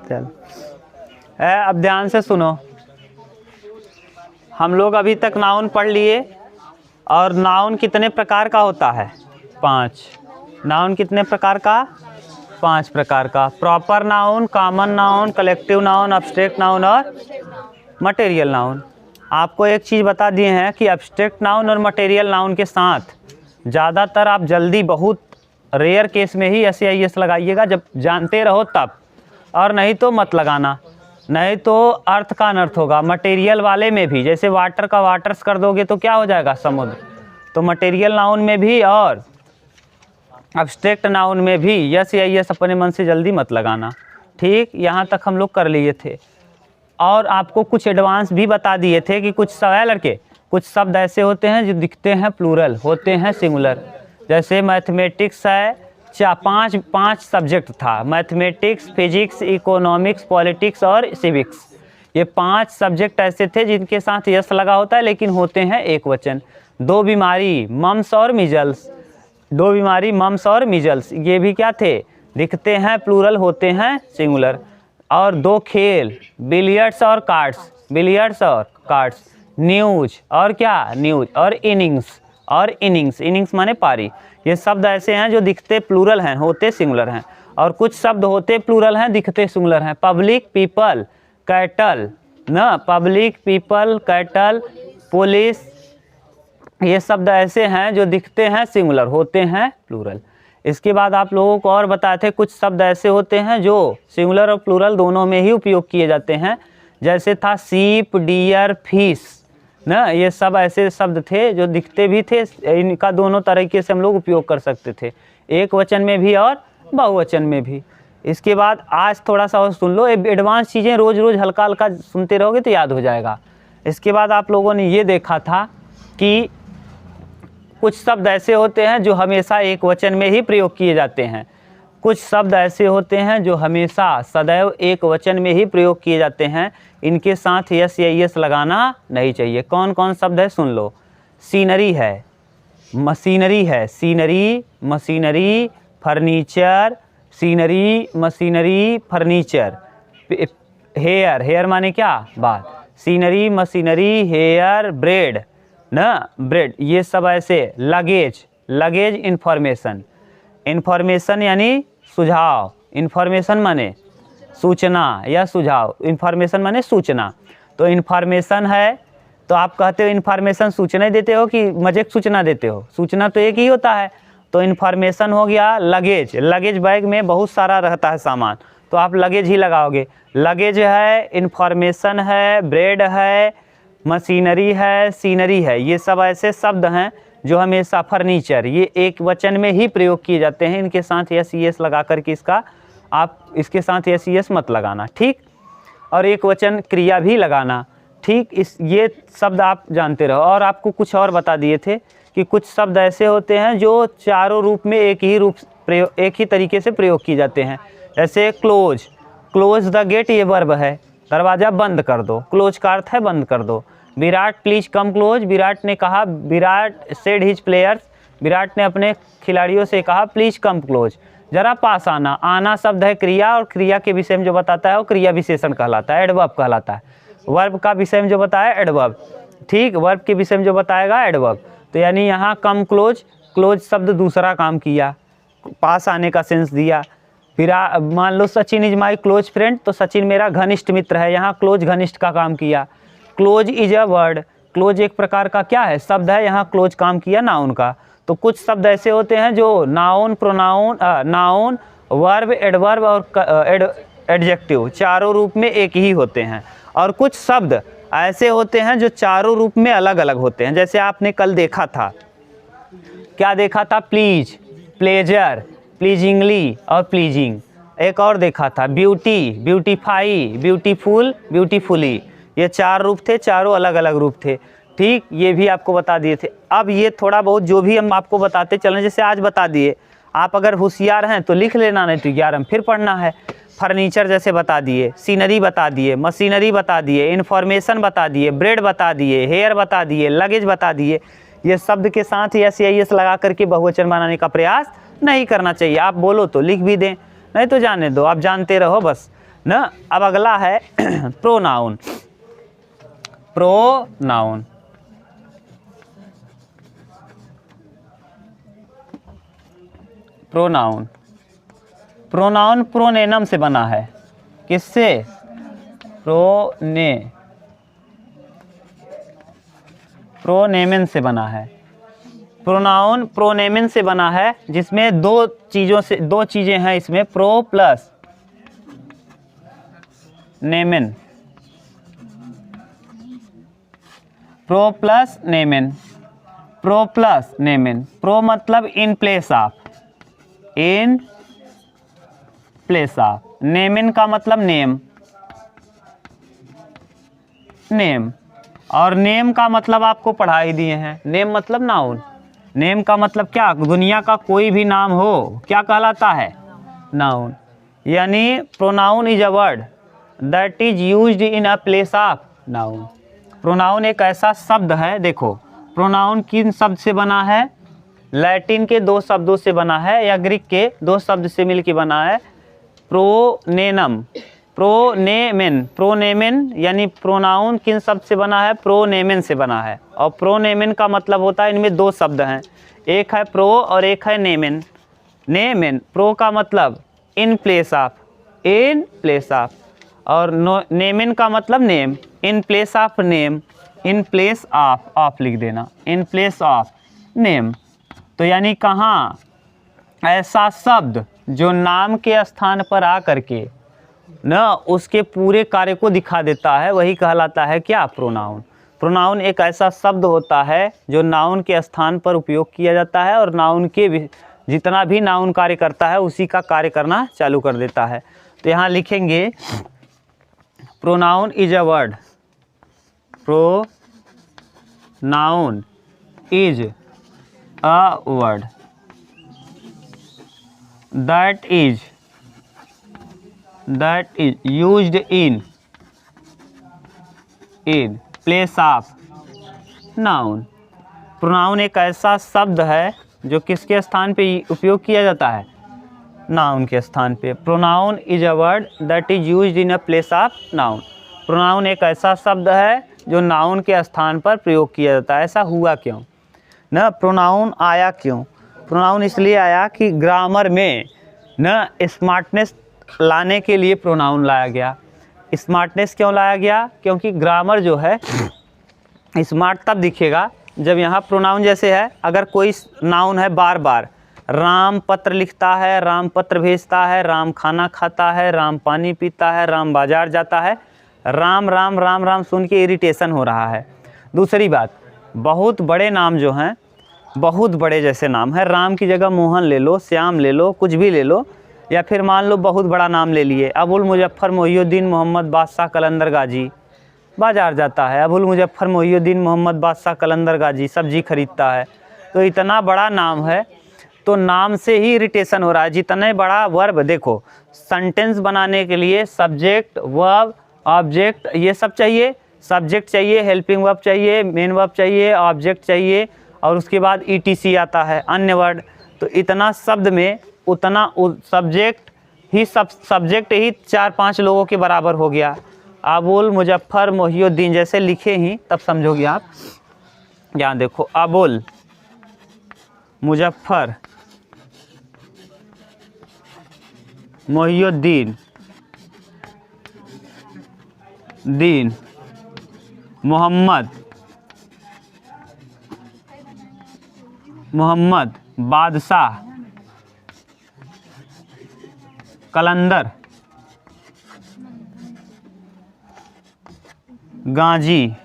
चल अब ध्यान से सुनो। हम लोग अभी तक नाउन पढ़ लिए, और नाउन कितने प्रकार का होता है? 5। नाउन कितने प्रकार का? 5 प्रकार का। Proper noun, common noun, collective noun, abstract noun और मटेरियल नाउन। आपको एक चीज़ बता दिए हैं कि एब्स्ट्रैक्ट नाउन और मटेरियल नाउन के साथ ज़्यादातर आप जल्दी, बहुत रेयर केस में ही SEIS लगाइएगा, जब जानते रहो तब, और नहीं तो मत लगाना, नहीं तो अर्थ का अनर्थ होगा। मटेरियल वाले में भी, जैसे वाटर का वाटर्स कर दोगे तो क्या हो जाएगा? समुद्र। तो मटेरियल नाउन में भी और एब्स्ट्रैक्ट नाउन में भी SEIS अपने मन से जल्दी मत लगाना। ठीक, यहाँ तक हम लोग कर लिए थे। और आपको कुछ एडवांस भी बता दिए थे कि कुछ लड़के, कुछ शब्द ऐसे होते हैं जो दिखते हैं प्लूरल, होते हैं सिंगुलर। जैसे मैथमेटिक्स है, 5 सब्जेक्ट था, मैथमेटिक्स, फिजिक्स, इकोनॉमिक्स, पॉलिटिक्स और सिविक्स। ये 5 सब्जेक्ट ऐसे थे जिनके साथ यस लगा होता है, लेकिन होते हैं एक वचन। 2 बीमारी, मम्स और मिजल्स, 2 बीमारी मम्स और मिजल्स, ये भी क्या थे? दिखते हैं प्लूरल, होते हैं सिंगुलर। और 2 खेल, बिलियर्ड्स और कार्ड्स, बिलियर्ड्स और कार्ड्स। न्यूज और क्या? न्यूज। और इनिंग्स, और इनिंग्स, इनिंग्स माने पारी। ये शब्द ऐसे हैं जो दिखते प्लूरल हैं, होते सिंगुलर हैं। और कुछ शब्द होते प्लूरल हैं, दिखते सिंगुलर हैं। पब्लिक, पीपल, कैटल ना, पब्लिक, पीपल, कैटल, पुलिस, ये शब्द ऐसे हैं जो दिखते हैं सिंगुलर, होते हैं प्लूरल। इसके बाद आप लोगों को और बताए थे कुछ शब्द ऐसे होते हैं जो सिंगुलर और प्लूरल दोनों में ही उपयोग किए जाते हैं। जैसे था सीप, डियर, फिश ना, ये सब ऐसे शब्द थे जो दिखते भी थे, इनका दोनों तरीके से हम लोग उपयोग कर सकते थे, एक वचन में भी और बहुवचन में भी। इसके बाद आज थोड़ा सा और सुन लो, एडवांस चीज़ें रोज़ रोज़ हल्का हल्का सुनते रहोगे तो याद हो जाएगा। इसके बाद आप लोगों ने ये देखा था कि कुछ शब्द ऐसे होते हैं जो हमेशा एक वचन में ही प्रयोग किए जाते हैं, कुछ शब्द ऐसे होते हैं जो हमेशा सदैव एक वचन में ही प्रयोग किए जाते हैं, इनके साथ यस या यस लगाना नहीं चाहिए। कौन कौन शब्द है सुन लो। सीनरी है, मशीनरी है, scenery, machinery, furniture, scenery, machinery, furniture. Hair, hair माने क्या? बाल। सीनरी, मशीनरी, हेयर, ब्रेड ना, ब्रेड, ये सब ऐसे। लगेज, लगेज, इंफॉर्मेशन, इंफॉर्मेशन यानी सुझाव, इंफॉर्मेशन माने सूचना या सुझाव, इंफॉर्मेशन माने सूचना। तो इंफॉर्मेशन है तो आप कहते हो इंफॉर्मेशन सूचना देते हो कि मजेक सूचना देते हो? सूचना तो एक ही होता है। तो इंफॉर्मेशन हो गया। लगेज, लगेज बैग में बहुत सारा रहता है सामान, तो आप लगेज ही लगाओगे। लगेज है, इंफॉर्मेशन है, ब्रेड है, मशीनरी है, सीनरी है, ये सब ऐसे शब्द हैं जो हमेशा, फर्नीचर, ये एक वचन में ही प्रयोग किए जाते हैं। इनके साथ यस यस लगा करके इसका आप इसके साथ यस यस मत लगाना, ठीक। और एक वचन क्रिया भी लगाना, ठीक। ये शब्द आप जानते रहो। और आपको कुछ और बता दिए थे कि कुछ शब्द ऐसे होते हैं जो चारों रूप में एक ही तरीके से प्रयोग किए जाते हैं। जैसे क्लोज, क्लोज द गेट, ये वर्ब है, दरवाज़ा बंद कर दो। क्लोज का अर्थ है बंद कर दो। Virat please come close, Virat ने कहा, Virat said his players, Virat ने अपने खिलाड़ियों से कहा प्लीज कम क्लोज, जरा पास आना। आना शब्द है क्रिया, और क्रिया के विषय में जो बताता है वो क्रिया विशेषण कहलाता है, एडवर्ब कहलाता है। वर्ब का विषय में जो बताया एडवर्ब, ठीक। वर्ब के विषय में जो बताएगा एडवर्ब। तो यानी यहाँ कम क्लोज, क्लोज शब्द दूसरा काम किया, पास आने का सेंस दिया। मान लो Sachin is my close friend, तो सचिन मेरा घनिष्ठ मित्र है, यहाँ क्लोज घनिष्ठ का काम किया। Close is a word, close एक प्रकार का क्या है? शब्द है, यहाँ क्लोज काम किया नाउन का। तो कुछ शब्द ऐसे होते हैं जो noun, pronoun, noun, verb, adverb और एडजेक्टिव चारों रूप में एक ही होते हैं। और कुछ शब्द ऐसे होते हैं जो चारों रूप में अलग अलग होते हैं। जैसे आपने कल देखा था, क्या देखा था? प्लीज, प्लेजर, प्लीजिंगली और प्लीजिंग। एक और देखा था ब्यूटी, ब्यूटीफाई, ब्यूटीफुल, ब्यूटीफुली। ये 4 रूप थे, चारों अलग अलग रूप थे, ठीक। ये भी आपको बता दिए थे। अब ये थोड़ा बहुत जो भी हम आपको बताते चलें, जैसे आज बता दिए, आप अगर होशियार हैं तो लिख लेना, नहीं तो 11 में फिर पढ़ना है। फर्नीचर जैसे बता दिए, सीनरी बता दिए, मशीनरी बता दिए, इन्फॉर्मेशन बता दिए, ब्रेड बता दिए, हेयर बता दिए, लगेज बता दिए। ये शब्द के साथ यस या यस लगा करके बहुवचन बनाने का प्रयास नहीं करना चाहिए। आप बोलो तो लिख भी दें, नहीं तो जाने दो, आप जानते रहो बस। ना। अब अगला है प्रोनाउन। प्रोनाउन, प्रोनाउन, प्रोनाउन प्रोनेनम से बना है। किससे? प्रोनेमेन से बना है। प्रोनाउन प्रोनेमेन से बना है, जिसमें दो चीजें हैं इसमें, pro plus nomen. Pro plus nomen, pro plus nomen. Pro मतलब in place of, in place of. Nomen का मतलब नेम, नेम। और नेम का मतलब आपको पढ़ा ही दिए हैं, नेम मतलब नाउन। नेम का मतलब क्या? दुनिया का कोई भी नाम हो क्या कहलाता है? नाउन। यानी pronoun is a word that is used in a place of noun. Pronoun एक ऐसा शब्द है, देखो प्रोनाउन किन शब्द से बना है? लैटिन के 2 शब्दों से बना है, या ग्रीक के 2 शब्द से मिलकर बना है। प्रोनेनम, प्रोनेमेन। प्रोनेमेन यानी प्रोनाउन किन शब्द से बना है? प्रोनेमेन से बना है। और प्रोनेमेन का मतलब होता है, इनमें 2 शब्द हैं, एक है प्रो और एक है नेमेन। नेमेन, प्रो का मतलब in place of, in place of. और नेमेन का मतलब name, in place of name, in place of लिख देना, इन प्लेस ऑफ नेम। तो यानी कहाँ? ऐसा शब्द जो नाम के स्थान पर आकर के न उसके पूरे कार्य को दिखा देता है, वही कहलाता है क्या? प्रोनाउन। प्रोनाउन एक ऐसा शब्द होता है जो नाउन के स्थान पर उपयोग किया जाता है, और नाउन के जितना भी नाउन कार्य करता है उसी का कार्य करना चालू कर देता है। तो यहाँ लिखेंगे pronoun is a word, pronoun is a word that is used in place of noun। Pronoun एक ऐसा शब्द है जो किसके स्थान पे उपयोग किया जाता है? नाउन के स्थान पे। Pronoun is a word that is used in a place of noun. Pronoun एक ऐसा शब्द है जो नाउन के स्थान पर प्रयोग किया जाता है। ऐसा हुआ क्यों ना? प्रोनाउन आया क्यों? प्रोनाउन इसलिए आया कि ग्रामर में न स्मार्टनेस लाने के लिए प्रोनाउन लाया गया। स्मार्टनेस क्यों लाया गया? क्योंकि ग्रामर जो है स्मार्ट तब दिखेगा जब यहाँ प्रोनाउन जैसे है, अगर कोई नाउन है बार बार, राम पत्र लिखता है, राम पत्र भेजता है, राम खाना खाता है, राम पानी पीता है, राम बाजार जाता है, राम राम राम राम सुन के इरिटेशन हो रहा है। दूसरी बात, बहुत बड़े नाम जो हैं, बहुत बड़े जैसे नाम है, राम की जगह मोहन ले लो, श्याम ले लो, कुछ भी ले लो, या फिर मान लो बहुत बड़ा नाम ले लिए, अबुल मुजफ्फर मोहिउद्दीन मोहम्मद बादशाह कलंदर गाजी, बाजार जाता है, अबुल मुजफ्फर मोहिउद्दीन मोहम्मद बादशाह कलंदर गाजी सब्जी खरीदता है। तो इतना बड़ा नाम है, तो नाम से ही इरिटेशन हो रहा है। जितने बड़ा वर्ब, देखो सेंटेंस बनाने के लिए सब्जेक्ट, वर्ब, ऑब्जेक्ट ये सब चाहिए। सब्जेक्ट चाहिए, हेल्पिंग वर्ब चाहिए, मेन वर्ब चाहिए, ऑब्जेक्ट चाहिए, और उसके बाद ETC आता है, अन्य वर्ड। तो इतना शब्द में उतना सब्जेक्ट ही 4-5 लोगों के बराबर हो गया। अबुल मुजफ्फर मोहिउद्दीन जैसे लिखे ही तब समझोगे आप। यहाँ देखो, अबुल मुजफ्फर मोहिउद्दीन मोहम्मद बादशाह कलंदर गाजी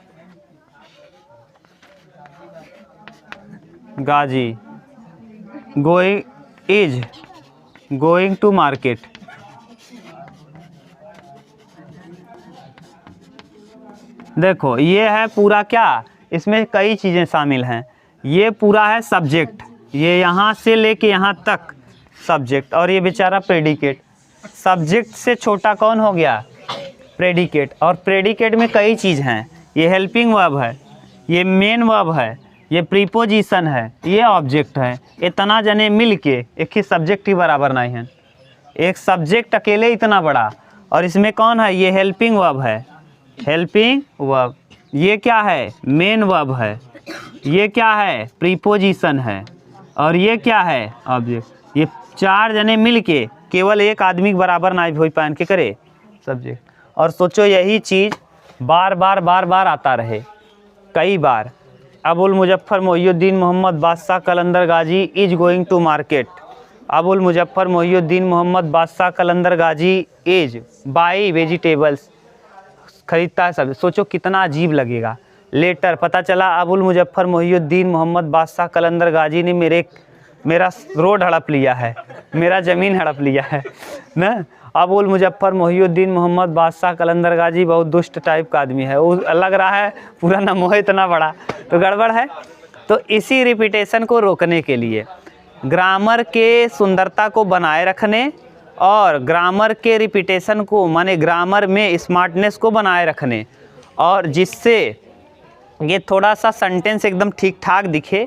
गोइंग टू मार्केट। देखो ये है पूरा क्या, इसमें कई चीज़ें शामिल हैं। ये पूरा है सब्जेक्ट, ये यहाँ से लेके यहाँ तक सब्जेक्ट, और ये बेचारा प्रेडिकेट। सब्जेक्ट से छोटा कौन हो गया? प्रेडिकेट। और प्रेडिकेट में कई चीज़ हैं, ये हेल्पिंग वर्ब है, ये मेन वर्ब है, ये प्रीपोजिशन है, ये ऑब्जेक्ट है। इतना जने मिल के एक ही सब्जेक्ट ही बराबर नहीं है। एक सब्जेक्ट अकेले इतना बड़ा और इसमें कौन है, ये हेल्पिंग वर्ब है, हेल्पिंग वर्ब। ये क्या है, मेन वर्ब है। ये क्या है, प्रीपोजिशन है। और ये क्या है, ऑब्जेक्ट। ये 4 जने मिल के केवल एक आदमी के बराबर नाइब हो पान के करे सब्जेक्ट। और सोचो यही चीज़ बार बार आता रहे कई बार। Abul Muzaffar Mohiuddin Mohammad Badshah Kalandar Ghazi is going to market. Abul Muzaffar Mohiuddin Mohammad Badshah Kalandar Ghazi is buy vegetables, खरीदता है सब। सोचो कितना अजीब लगेगा। लेटर पता चला अबुल मुजफ्फर मोहिउद्दीन मोहम्मद बादशाह कलंदर गाजी ने मेरा रोड हड़प लिया है, मेरा ज़मीन हड़प लिया है ना। अबुल मुजफ्फर मोहिउद्दीन मोहम्मद बादशाह कलंदर गाजी बहुत दुष्ट टाइप का आदमी है, वो लग रहा है पूरा नाम है इतना बड़ा, तो गड़बड़ है। तो इसी रिपीटेशन को रोकने के लिए, ग्रामर के सुंदरता को बनाए रखने और ग्रामर के रिपीटेशन को, माने ग्रामर में स्मार्टनेस को बनाए रखने, और जिससे ये थोड़ा सा सेंटेंस एकदम ठीक ठाक दिखे,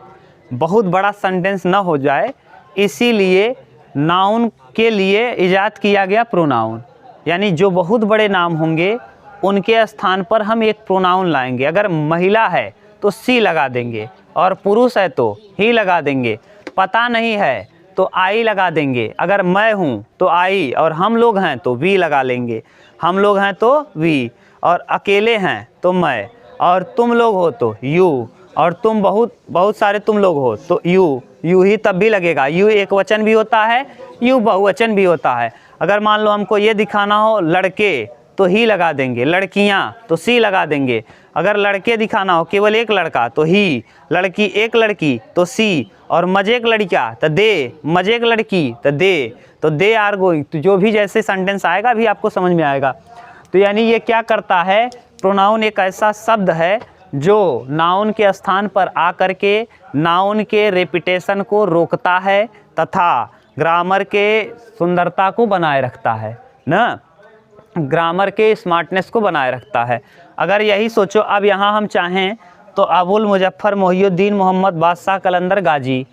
बहुत बड़ा सेंटेंस ना हो जाए, इसीलिए नाउन के लिए इजाद किया गया प्रोनाउन। यानी जो बहुत बड़े नाम होंगे उनके स्थान पर हम एक प्रोनाउन लाएंगे। अगर महिला है तो सी लगा देंगे, और पुरुष है तो ही लगा देंगे, पता नहीं है तो आई लगा देंगे, अगर मैं हूँ तो आई, और हम लोग हैं तो वी लगा लेंगे, हम लोग हैं तो वी, और अकेले हैं तो मैं, और तुम लोग हो तो यू, और तुम बहुत सारे तुम लोग हो तो यू ही तब भी लगेगा। यू एक वचन भी होता है, यू बहुवचन भी होता है। अगर मान लो हमको ये दिखाना हो लड़के तो ही लगा देंगे, लड़कियाँ तो सी लगा देंगे। अगर लड़के दिखाना हो केवल एक लड़का तो ही, लड़की एक लड़की तो सी, और मजे एक लड़का तो दे, मजे एक लड़की तो दे आर गोइंग। तो जो भी जैसे सेंटेंस आएगा भी आपको समझ में आएगा। तो यानी ये क्या करता है, प्रोनाउन एक ऐसा शब्द है जो नाउन के स्थान पर आकर के नाउन के रेपिटेशन को रोकता है तथा ग्रामर के सुंदरता को बनाए रखता है ना, ग्रामर के स्मार्टनेस को बनाए रखता है। अगर यही सोचो, अब यहाँ हम चाहें तो अबुल मुजफ्फर मोहिउद्दीन मोहम्मद बादशाह कलंदर गाजी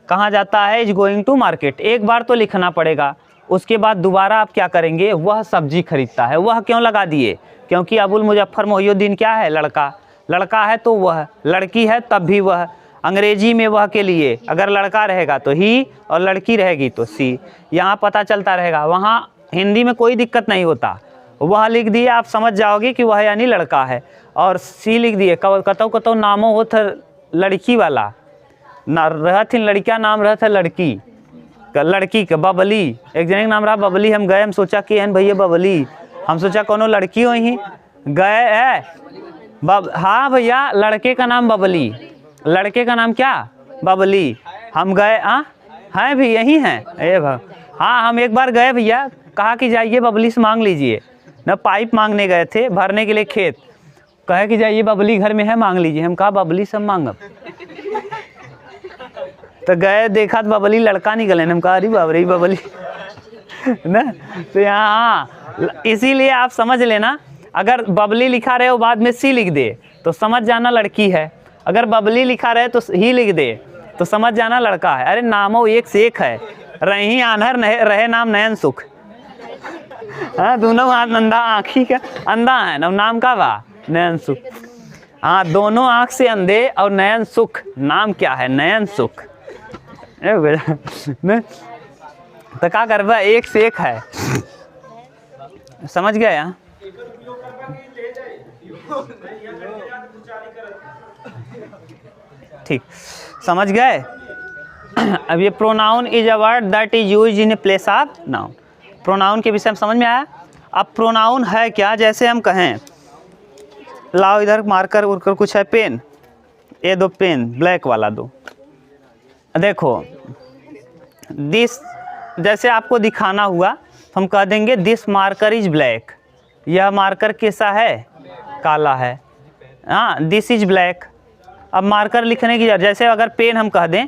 कहाँ जाता है, इज गोइंग टू मार्केट। एक बार तो लिखना पड़ेगा, उसके बाद दोबारा आप क्या करेंगे, वह सब्जी खरीदता है। वह क्यों लगा दिए, क्योंकि अबुल मुजफ्फर मोहिउद्दीन क्या है, लड़का, लड़का है तो वह, लड़की है तब भी वह। अंग्रेजी में वह के लिए अगर लड़का रहेगा तो ही, और लड़की रहेगी तो सी। यहाँ पता चलता रहेगा, वहाँ हिंदी में कोई दिक्कत नहीं होता। वह लिख दिए, आप समझ जाओगे कि वह यानी लड़का है, और सी लिख दिए। कतौ नामों हो था लड़की वाला ना, रहथिन लड़किया नाम रहता लड़की के बबली, एक जने का नाम रहा बबली। हम गए, हम सोचा कि हन भैया बबली, हम सोचा कोनो लड़की हो ही गए है हाँ भैया, लड़के का नाम बबली, लड़के का नाम क्या, बबली। हम गए, हैं भी यही हैं, हाँ हम एक बार गए भैया, कहा कि जाइए बबली से मांग लीजिए ना, पाइप मांगने गए थे भरने के लिए खेत, कहे कि जाइए बबली घर में है मांग लीजिए। हम कहा बबली सब मांगब, तो गए देखा तो बबली लड़का निकले, हम कहा अरे बाबरी बबली ना। तो यहाँ इसीलिए आप समझ लेना, अगर बबली लिखा रहे हो बाद में सी लिख दे तो समझ जाना लड़की है, अगर बबली लिखा रहे तो ही लिख दे तो समझ जाना लड़का है। अरे नामों एक से एक है, रही आन्हर रहे नाम नयन सुख, हाँ दोनों हाथ अंधा, आँखी का अंधा है ना, नाम का बा नयन सुख। हाँ दोनों आँख से अंधे, और नयन सुख नाम क्या है, नयन सुख। तो क्या करवा, एक से एक है, समझ गए। ठीक, समझ गए। अब ये pronoun is a word that is used in place of noun. Pronoun के विषय में समझ में आया। अब प्रोनाउन है क्या, जैसे हम कहें, लाओ इधर मार्कर उड़कर कुछ है, पेन, ये दो पेन ब्लैक वाला दो, देखो दिस, जैसे आपको दिखाना हुआ हम कह देंगे दिस मार्कर इज ब्लैक, यह मार्कर कैसा है, काला है, हाँ दिस इज ब्लैक। अब मार्कर लिखने की, जैसे अगर पेन हम कह दें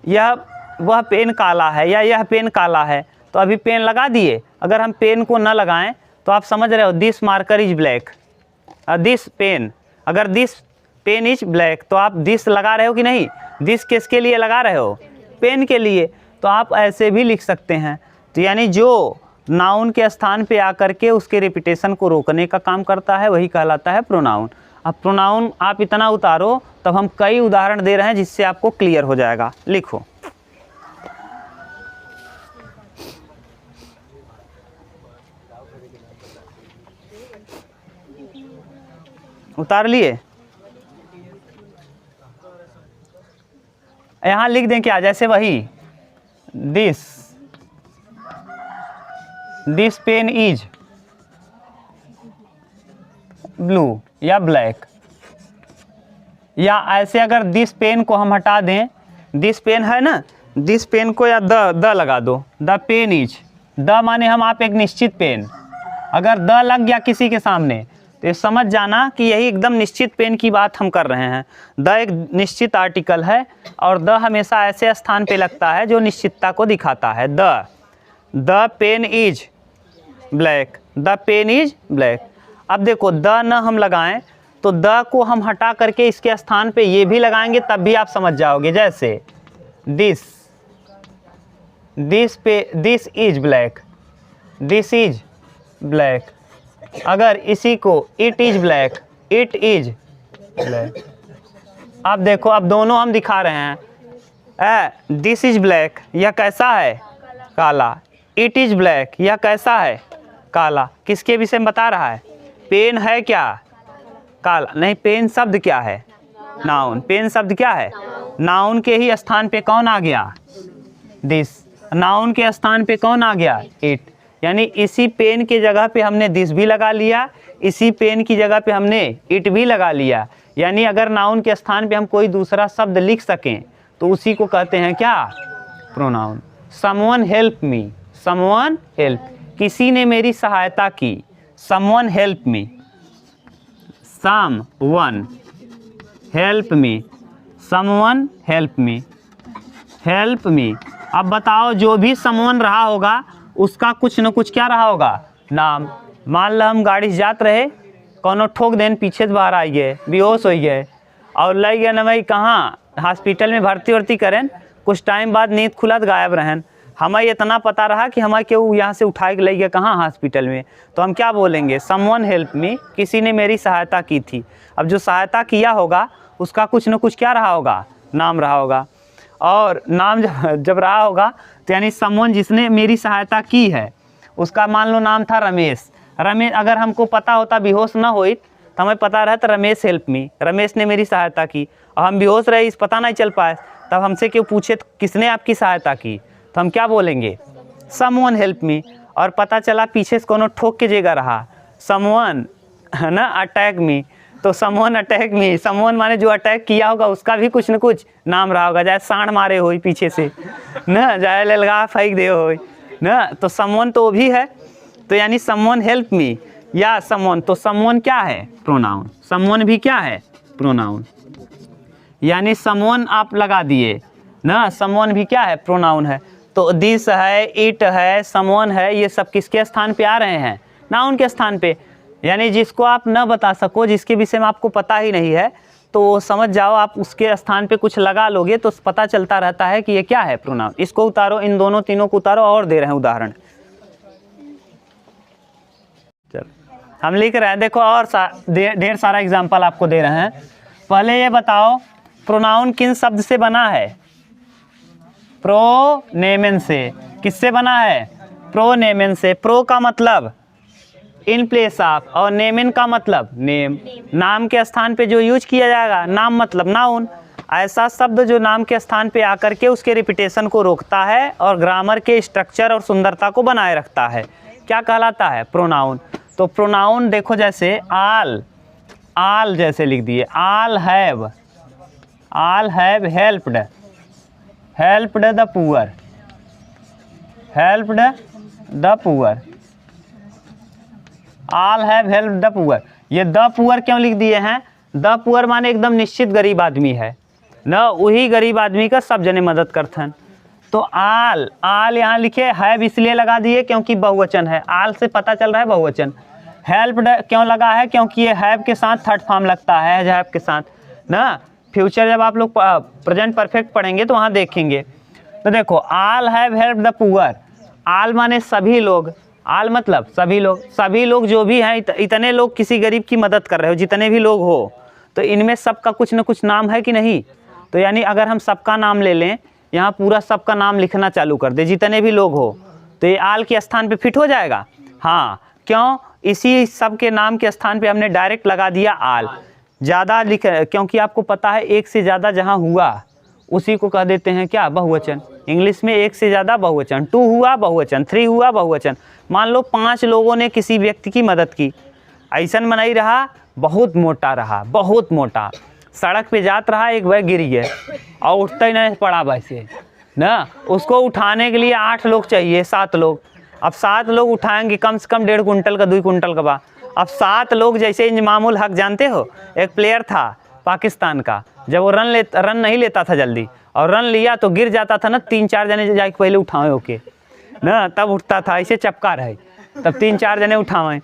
यह वह पेन काला है या यह पेन काला है, तो अभी पेन लगा दिए। अगर हम पेन को न लगाएं तो आप समझ रहे हो this marker is black, this pen, अगर दिस पेन इज ब्लैक तो आप दिस लगा रहे हो कि नहीं, दिस किसके लिए लगा रहे हो, पेन के लिए, तो आप ऐसे भी लिख सकते हैं। तो यानी जो नाउन के स्थान पे आकर के उसके रिपीटेशन को रोकने का काम करता है, वही कहलाता है प्रोनाउन। अब प्रोनाउन आप इतना उतारो, तब हम कई उदाहरण दे रहे हैं जिससे आपको क्लियर हो जाएगा। लिखो, उतार लिए? यहाँ लिख दें क्या, जैसे वही दिस पेन इज ब्लू या ब्लैक, या ऐसे अगर दिस पेन को हम हटा दें, दिस पेन है ना, दिस पेन को या द लगा दो, द पेन इज, द माने हम आप एक निश्चित पेन, अगर द लग गया किसी के सामने तो ये समझ जाना कि यही एकदम निश्चित पेन की बात हम कर रहे हैं। द एक निश्चित आर्टिकल है और द हमेशा ऐसे स्थान पे लगता है जो निश्चितता को दिखाता है। The pen is black, the pen is black. अब देखो द न हम लगाएं तो द को हम हटा करके इसके स्थान पे ये भी लगाएंगे तब भी आप समझ जाओगे। जैसे this is black, this is black. अगर इसी को it is black, it is black. अब देखो, अब दोनों हम दिखा रहे हैं। दिस इज ब्लैक, यह कैसा है? काला। इट इज ब्लैक, यह कैसा है? काला। किसके विषय में बता रहा है? पेन है क्या? काला। नहीं, पेन शब्द क्या है? नाउन। पेन शब्द क्या है? नाउन के ही स्थान पे कौन आ गया? दिस। नाउन के स्थान पे कौन आ गया? इट। यानी इसी पेन के जगह पे हमने दिस भी लगा लिया, इसी पेन की जगह पे हमने इट भी लगा लिया। यानी अगर नाउन के स्थान पे हम कोई दूसरा शब्द लिख सकें तो उसी को कहते हैं क्या? Pronoun. Someone help me, someone help, किसी ने मेरी सहायता की। Someone help me, someone help me, someone help me, help me. अब बताओ, जो भी समवन रहा होगा उसका कुछ न कुछ क्या रहा होगा? नाम। मान लो हम गाड़ी से जात रहे, कोनो ठोक देन पीछे से बाहर आई गए, बेहोश हो गए और लग गया न भाई कहाँ हॉस्पिटल में भर्ती करें। कुछ टाइम बाद नींद खुलत गायब रहन। हमें इतना पता रहा कि हमें क्यों यहाँ से उठा के ले गया कहाँ? हॉस्पिटल में। तो हम क्या बोलेंगे? समवन हेल्प मी, किसी ने मेरी सहायता की थी। अब जो सहायता किया होगा उसका कुछ न कुछ क्या रहा होगा? नाम रहा होगा। और नाम जब रहा होगा तो यानी समवन जिसने मेरी सहायता की है, उसका मान लो नाम था रमेश। रमेश अगर हमको पता होता बेहोश ना होई तो हमें पता रहता रमेश हेल्प मी, रमेश ने मेरी सहायता की। और हम बेहोश रहे, इस पता नहीं चल पाए, तब हमसे क्यों पूछे तो किसने आपकी सहायता की, तो हम क्या बोलेंगे? Someone help me. और पता चला पीछे से कोनो ठोक के जगह रहा, समवन है ना अटैक मी, तो समवन अटैक मी। समवन माने जो अटैक किया होगा उसका भी कुछ न कुछ नाम रहा होगा। चाहे सांड मारे हो पीछे से ना, चाहे ललगा फेंक दे हो ना, तो समवन तो वो भी है। तो यानी समवन हेल्प मी या समवन, तो समवन क्या है? प्रोनाउन। समवन भी क्या है? प्रोनाउन। यानी समवन आप लगा दिए ना, समवन भी क्या है? प्रोनाउन है। तो दिस है, इट है, समवन है, ये सब किसके स्थान पे आ रहे हैं? नाउन के स्थान पे। यानी जिसको आप न बता सको, जिसके विषय में आपको पता ही नहीं है, तो समझ जाओ आप उसके स्थान पे कुछ लगा लोगे तो पता चलता रहता है कि ये क्या है? प्रोनाउन। इसको उतारो, इन दोनों तीनों को उतारो। और दे रहे हैं उदाहरण, चलो हम लिख रहे हैं। देखो और ढेर सारा एग्जाम्पल आपको दे रहे हैं। पहले ये बताओ, प्रोनाउन किन शब्द से बना है? प्रोनेमेन से। किससे बना है? प्रोनेमेन से। प्रो का मतलब इन प्लेस ऑफ, और नेमेन का मतलब नेम। नाम के स्थान पे जो यूज किया जाएगा, नाम मतलब नाउन। ऐसा शब्द जो नाम के स्थान पे आकर के उसके रिपीटेशन को रोकता है और ग्रामर के स्ट्रक्चर और सुंदरता को बनाए रखता है, क्या कहलाता है? प्रोनाउन। तो प्रोनाउन देखो, जैसे आल, आल जैसे लिख दिए, all have helped, helped the poor, helped the poor, all have helped the poor. ये द पुअर क्यों लिख दिए हैं? द पुअर माने एकदम निश्चित गरीब आदमी है ना, वही गरीब आदमी का सब जने मदद करते हैं। तो आल, आल यहाँ लिखे, हैव इसलिए लगा दिए क्योंकि बहुवचन है। आल से पता चल रहा है बहुवचन। हेल्प्ड क्यों लगा है? क्योंकि ये हैव के साथ थर्ड फॉर्म लगता है, हैव के साथ ना। फ्यूचर जब आप लोग प्रेजेंट परफेक्ट पढ़ेंगे तो वहाँ देखेंगे। तो देखो, आल हैव हेल्प्ड द पुअर, आल माने सभी लोग, आल मतलब सभी लोग जो भी हैं, इतने लोग किसी गरीब की मदद कर रहे हो, जितने भी लोग हो, तो इनमें सबका कुछ न कुछ नाम है कि नहीं। तो यानी अगर हम सबका नाम ले लें, यहाँ पूरा सबका नाम लिखना चालू कर दे, जितने भी लोग हो, तो ये आल के स्थान पे फिट हो जाएगा। हाँ, क्यों? इसी सब के नाम के स्थान पे हमने डायरेक्ट लगा दिया आल। ज़्यादा लिख, क्योंकि आपको पता है एक से ज़्यादा जहाँ हुआ उसी को कह देते हैं क्या? बहुवचन। इंग्लिश में एक से ज़्यादा बहुवचन, 2 हुआ बहुवचन, 3 हुआ बहुवचन। मान लो 5 लोगों ने किसी व्यक्ति की मदद की, ऐसा में नहीं रहा, बहुत मोटा रहा, बहुत मोटा, सड़क पे जात रहा, एक बार गिर गया और उठता ही नहीं पड़ा वैसे ना, उसको उठाने के लिए 8 लोग चाहिए, 7 लोग। अब 7 लोग उठाएंगे कम से कम 1.5 कुंटल का, 2 कुंटल का बा। अब 7 लोग, जैसे इंजमामुल हक जानते हो, एक प्लेयर था पाकिस्तान का, जब वो रन नहीं लेता था जल्दी, और रन लिया तो गिर जाता था ना, 3-4 जने जाके पहले उठाए होके ना, तब उठता था, ऐसे चपका रहे, तब 3-4 जने उठाएं,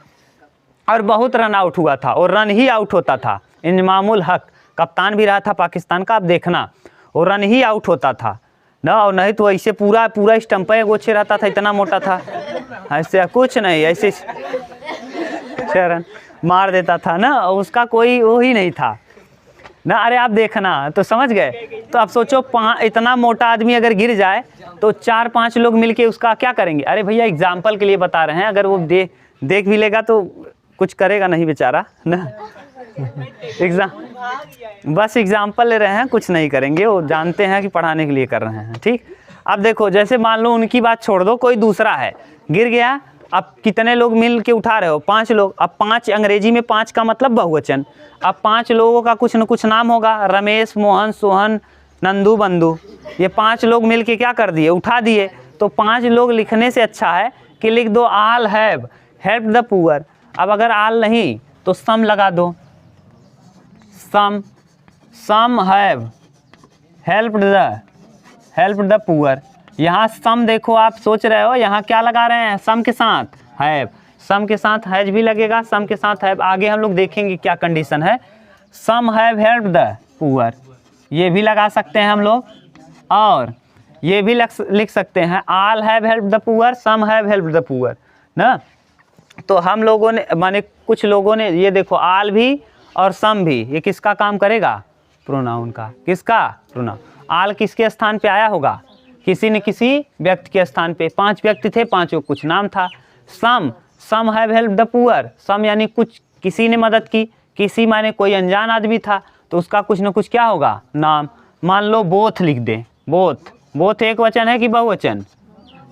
और बहुत रन आउट हुआ था, और रन ही आउट होता था। इंजमामुल हक कप्तान भी रहा था पाकिस्तान का, आप देखना, वो रन ही आउट होता था ना, और नहीं तो ऐसे पूरा स्टम्पे गोछे रहता था, इतना मोटा था, ऐसे कुछ नहीं, ऐसे 6 रन मार देता था ना, उसका कोई वो ही नहीं था ना। अरे आप देखना, तो समझ गए। तो अब सोचो, इतना मोटा आदमी अगर गिर जाए तो 4-5 लोग मिलके उसका क्या करेंगे? अरे भैया एग्जाम्पल के लिए बता रहे हैं, अगर वो देख भी लेगा तो कुछ करेगा नहीं बेचारा ना, बस एग्जाम्पल ले रहे हैं, कुछ नहीं करेंगे, वो जानते हैं कि पढ़ाने के लिए कर रहे हैं। ठीक, अब देखो, जैसे मान लो उनकी बात छोड़ दो, कोई दूसरा है गिर गया, अब कितने लोग मिल के उठा रहे हो? 5 लोग। अब 5, अंग्रेजी में 5 का मतलब बहुवचन। अब 5 लोगों का कुछ न कुछ नाम होगा, रमेश, मोहन, सोहन, नंदू, बंधु, ये 5 लोग मिल के क्या कर दिए? उठा दिए। तो 5 लोग लिखने से अच्छा है कि लिख दो all have help the poor. अब अगर आल नहीं तो सम लगा दो, some have help the poor. यहाँ सम देखो, आप सोच रहे हो यहाँ क्या लगा रहे हैं? सम के साथ हैव, सम के साथ हैज भी लगेगा, सम के साथ हैव। आगे हम लोग देखेंगे क्या कंडीशन है। Some have help the poor, ये भी लगा सकते हैं हम लोग, और ये भी लिख सकते हैं all have help the poor, some have help the poor ना। तो हम लोगों ने, माने कुछ लोगों ने, ये देखो आल भी और सम भी, ये किसका काम करेगा? प्रोनाउन का। किसका? प्रोनाउन। आल किसके स्थान पे आया होगा? किसी न किसी व्यक्ति के स्थान पे। 5 व्यक्ति थे, 5 को कुछ नाम था। Some have help the poor, some यानी कुछ, किसी ने मदद की, किसी माने कोई अनजान आदमी था, तो उसका कुछ न कुछ क्या होगा? नाम। मान लो बोथ लिख दें, बोथ एक वचन है कि बहुवचन?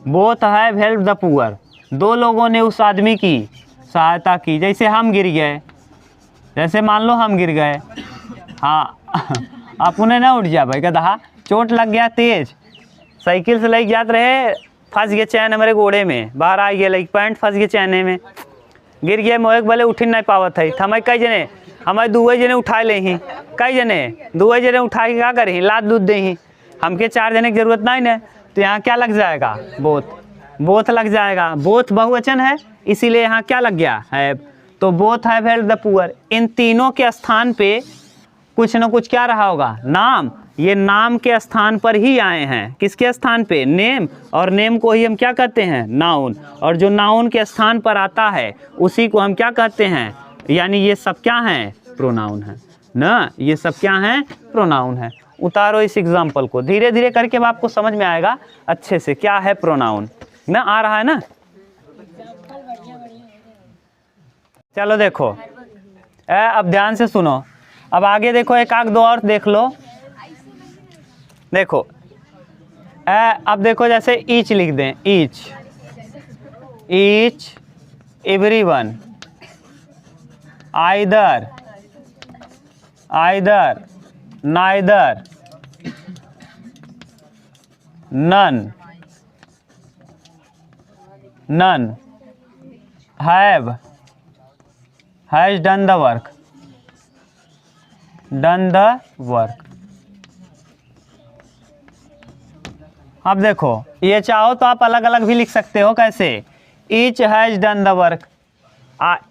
Both have help the poor, 2 लोगों ने उस आदमी की सहायता की। जैसे हम गिर गए, जैसे मान लो हम गिर गए, हाँ आप उन्हें ना उठ जा भाई, गधा चोट लग गया तेज, साइकिल से लग जाते रहे, फंस गए चैन हमारे घोड़े में, बाहर आ गया, लाइक पैंट फंस गए चैने में, गिर गया, मोहक भले उठ नहीं पावत है। हमें कई जने, हमारे 2 जने उठा ले ही, कई जने 2 जने उठा के क्या करें? लाद दूध दे ही, हमके 4 जने की जरूरत नहीं ना। तो यहाँ क्या लग जाएगा? बोथ लग जाएगा। बोथ बहुवचन है, इसीलिए यहाँ क्या लग गया? हैव। तो both have help the poor, इन तीनों के स्थान पे कुछ न कुछ क्या रहा होगा? नाम। ये नाम के स्थान पर ही आए हैं। किसके स्थान पे? नेम। और नेम को ही हम क्या कहते हैं? नाउन। और जो नाउन के स्थान पर आता है उसी को हम क्या कहते हैं? यानी ये सब क्या हैं? प्रोनाउन है ना, ये सब क्या हैं? प्रोनाउन है। उतारो इस एग्जाम्पल को, धीरे धीरे करके अब आपको समझ में आएगा अच्छे से क्या है प्रोनाउन ना। आ रहा है ना? चलो देखो, अब ध्यान से सुनो, अब आगे देखो, एक आग 2 और देख लो। देखो अब देखो, जैसे ईच लिख दें, each everyone, either neither, none has done the work. अब देखो, ये चाहो तो आप अलग अलग भी लिख सकते हो। कैसे? Each has done the work,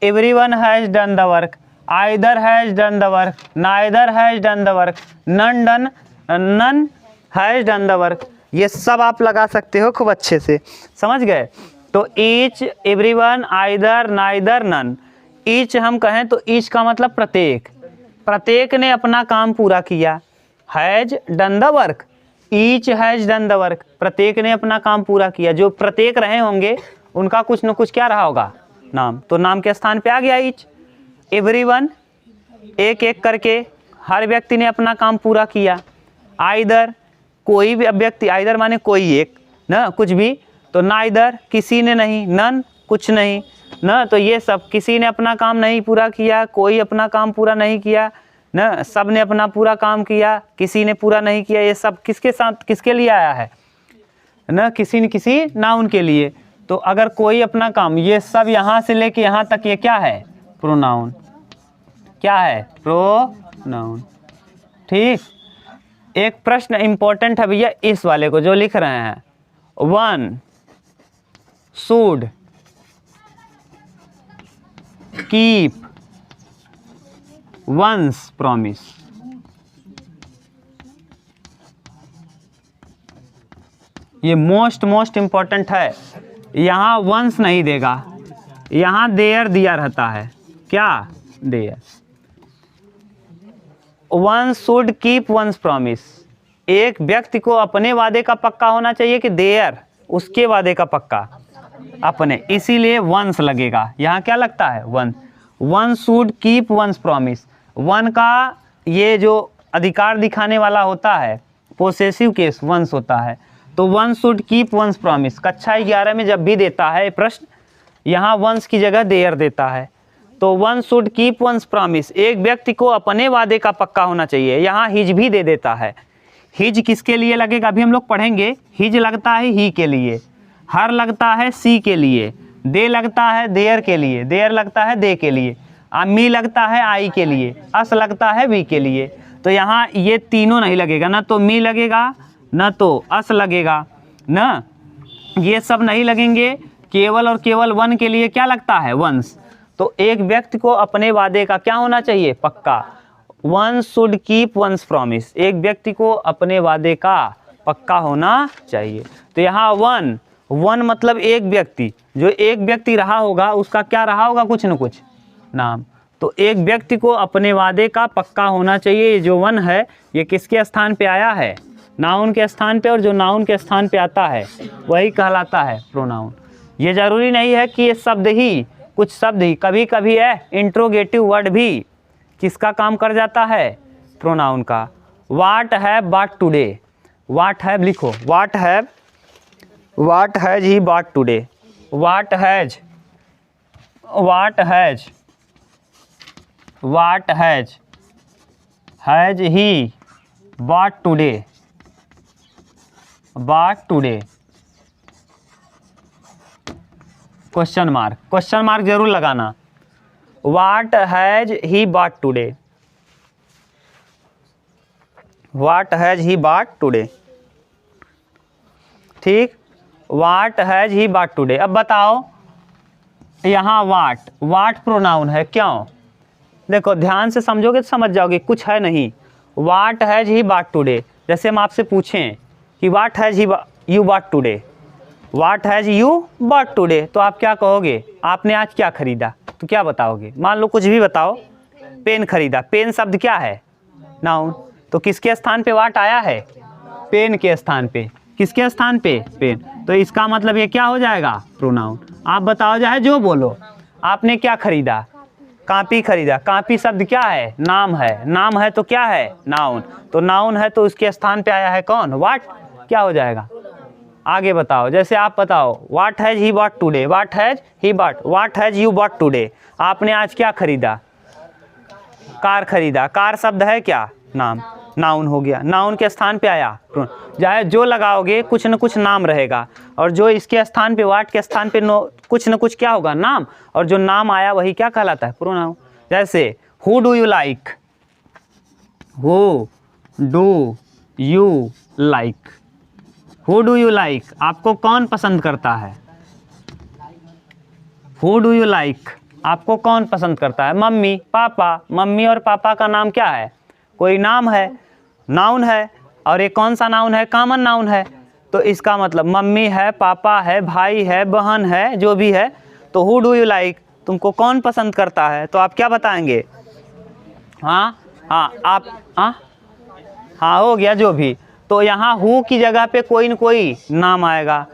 everyone has done the work, either has done the work, neither has done the work, none has done the work. ये सब आप लगा सकते हो खूब अच्छे से, समझ गए? तो each, everyone, either, neither, none. Each हम कहें तो ईच का मतलब प्रत्येक, प्रत्येक ने अपना काम पूरा किया। Has done the work, each has done the work, प्रत्येक ने अपना काम पूरा किया। जो प्रत्येक रहे होंगे उनका कुछ न कुछ क्या रहा होगा, नाम, तो नाम के स्थान पे आ गया ईच। एवरीवन, एक एक करके हर व्यक्ति ने अपना काम पूरा किया। आइदर, कोई भी व्यक्ति, आइदर माने कोई एक ना, कुछ भी, तो नाइदर किसी ने नहीं, नन कुछ नहीं ना, तो ये सब किसी ने अपना काम नहीं पूरा किया, कोई अपना काम पूरा नहीं किया ना, सब ने अपना पूरा काम किया, किसी ने पूरा नहीं किया। ये सब किसके साथ, किसके लिए आया है ना, किसी न किसी नाउन के लिए। तो अगर कोई अपना काम, ये सब यहाँ से लेके यहाँ तक ये क्या है, प्रोनाउन, क्या है, प्रोनाउन। ठीक, एक प्रश्न इंपॉर्टेंट है भैया इस वाले को जो लिख रहे हैं, one should keep one's promise. ये मोस्ट इंपॉर्टेंट है। यहाँ वंस नहीं देगा, यहाँ देयर दिया रहता है, क्या, there. One should keep one's promise, एक व्यक्ति को अपने वादे का पक्का होना चाहिए कि देयर, उसके वादे का पक्का अपने, इसीलिए वंस लगेगा। यहाँ क्या लगता है, one. One should keep one's promise, one का ये जो अधिकार दिखाने वाला होता है, पोसेसिव केस वंस होता है। तो one should keep one's promise कक्षा 11 में जब भी देता है प्रश्न, यहाँ वंस की जगह देयर देता है। तो one should keep one's promise, एक व्यक्ति को अपने वादे का पक्का होना चाहिए। यहाँ हिज भी दे देता है। हिज किसके लिए लगेगा, अभी हम लोग पढ़ेंगे। हिज लगता है ही के लिए, हर लगता है सी के लिए, दे लगता है देयर के लिए, देयर लगता है दे के लिए, मी लगता है आई के लिए, अस लगता है वी के लिए। तो यहाँ ये तीनों नहीं लगेगा, ना तो मी लगेगा ना तो अस लगेगा ना, ये सब नहीं लगेंगे। केवल और केवल वन के लिए क्या लगता है, वंस। तो एक व्यक्ति को अपने वादे का क्या होना चाहिए, पक्का। One should keep one's promise, एक व्यक्ति को अपने वादे का पक्का होना चाहिए। तो यहाँ वन, वन मतलब एक व्यक्ति, जो एक व्यक्ति रहा होगा उसका क्या रहा होगा, कुछ न कुछ नाम। तो एक व्यक्ति को अपने वादे का पक्का होना चाहिए। ये जो वन है ये किसके स्थान पे आया है, नाउन के स्थान पे, और जो नाउन के स्थान पे आता है वही कहलाता है प्रोनाउन। ये जरूरी नहीं है कि ये शब्द ही, कुछ शब्द ही, कभी कभी है इंट्रोगेटिव वर्ड भी किसका काम कर जाता है, प्रोनाउन का। What have bought today, what have लिखो, what has he bought today, what has he bought today, question mark जरूर लगाना। What has he bought today? What has he bought today? ठीक, What has he bought today? अब बताओ, यहाँ वाट pronoun है, क्यों? देखो ध्यान से समझोगे तो समझ जाओगे, कुछ है नहीं। What has he bought today? जैसे हम आपसे पूछें कि What has you bought today? What has you bought today? तो आप क्या कहोगे, आपने आज क्या खरीदा, तो क्या बताओगे? मान लो कुछ भी बताओ, पेन खरीदा, पेन शब्द क्या है, नाउन। तो किसके स्थान पे वाट आया है, पेन के स्थान पे, किसके स्थान पे, पेन। तो इसका मतलब ये क्या हो जाएगा, प्रोनाउन। आप बताओ, चाहे जो बोलो, आपने क्या खरीदा, कॉपी खरीदा, कॉपी शब्द क्या है, नाम है, नाम है तो क्या है, नाउन। तो नाउन है तो उसके स्थान पे आया है कौन, वाट, क्या हो जाएगा। आगे बताओ, जैसे आप बताओ, what has he bought today, what has he bot, what has you bought today, आपने आज क्या खरीदा, कार खरीदा, कार शब्द है क्या, नाम, नाउन हो गया, नाउन के स्थान पे आया। चाहे जो लगाओगे कुछ न कुछ नाम रहेगा, और जो इसके स्थान पे, व्हाट के स्थान पे कुछ न कुछ क्या होगा, नाम, और जो नाम आया वही क्या कहलाता है, प्रोनाउन। जैसे who do you like, who do you like, who do you like, आपको कौन पसंद करता है, हु डू यू लाइक, आपको कौन पसंद करता है, मम्मी, पापा। मम्मी और पापा का नाम क्या है, कोई नाम है, नाउन है, और ये कौन सा नाउन है, कॉमन नाउन है। तो इसका मतलब मम्मी है, पापा है, भाई है, बहन है, जो भी है। तो हु डू यू लाइक, तुमको कौन पसंद करता है, तो आप क्या बताएंगे? हाँ हाँ आप हाँ हो गया जो भी। तो यहाँ हु की जगह पे कोई न कोई नाम आएगा,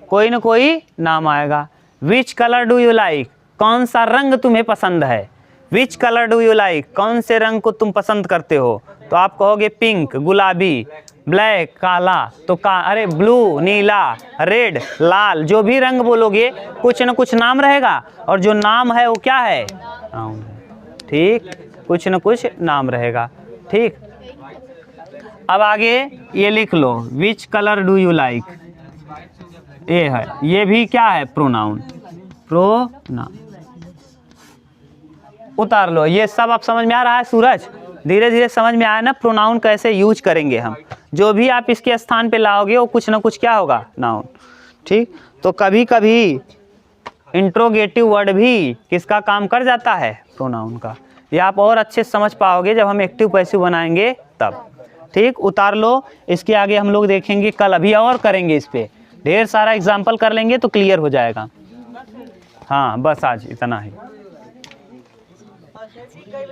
कोई न कोई नाम आएगा। विच कलर डू यू लाइक, कौन सा रंग तुम्हें पसंद है? विच कलर डू यू लाइक, कौन से रंग को तुम पसंद करते हो? तो आप कहोगे पिंक गुलाबी, ब्लैक काला, तो अरे ब्लू नीला, रेड लाल, जो भी रंग बोलोगे कुछ न कुछ नाम रहेगा, और जो नाम है वो क्या है? नाउन है। ठीक, कुछ न कुछ नाम रहेगा। ठीक, अब आगे ये लिख लो, which colour do you like, ये है, ये भी क्या है? प्रोनाउन। प्रोनाउन उतार लो। ये सब आप समझ में आ रहा है सूरज? धीरे धीरे समझ में आया ना प्रोनाउन कैसे यूज करेंगे हम। जो भी आप इसके स्थान पे लाओगे वो कुछ ना कुछ क्या होगा? नाउन। ठीक, तो कभी कभी इंट्रोगेटिव वर्ड भी किसका काम कर जाता है? प्रोनाउन का। ये आप और अच्छे से समझ पाओगे जब हम एक्टिव पैसिव बनाएंगे तब। ठीक, उतार लो। इसके आगे हम लोग देखेंगे कल, अभी और करेंगे इस पे, ढेर सारा एग्जाम्पल कर लेंगे तो क्लियर हो जाएगा। हाँ बस आज इतना ही।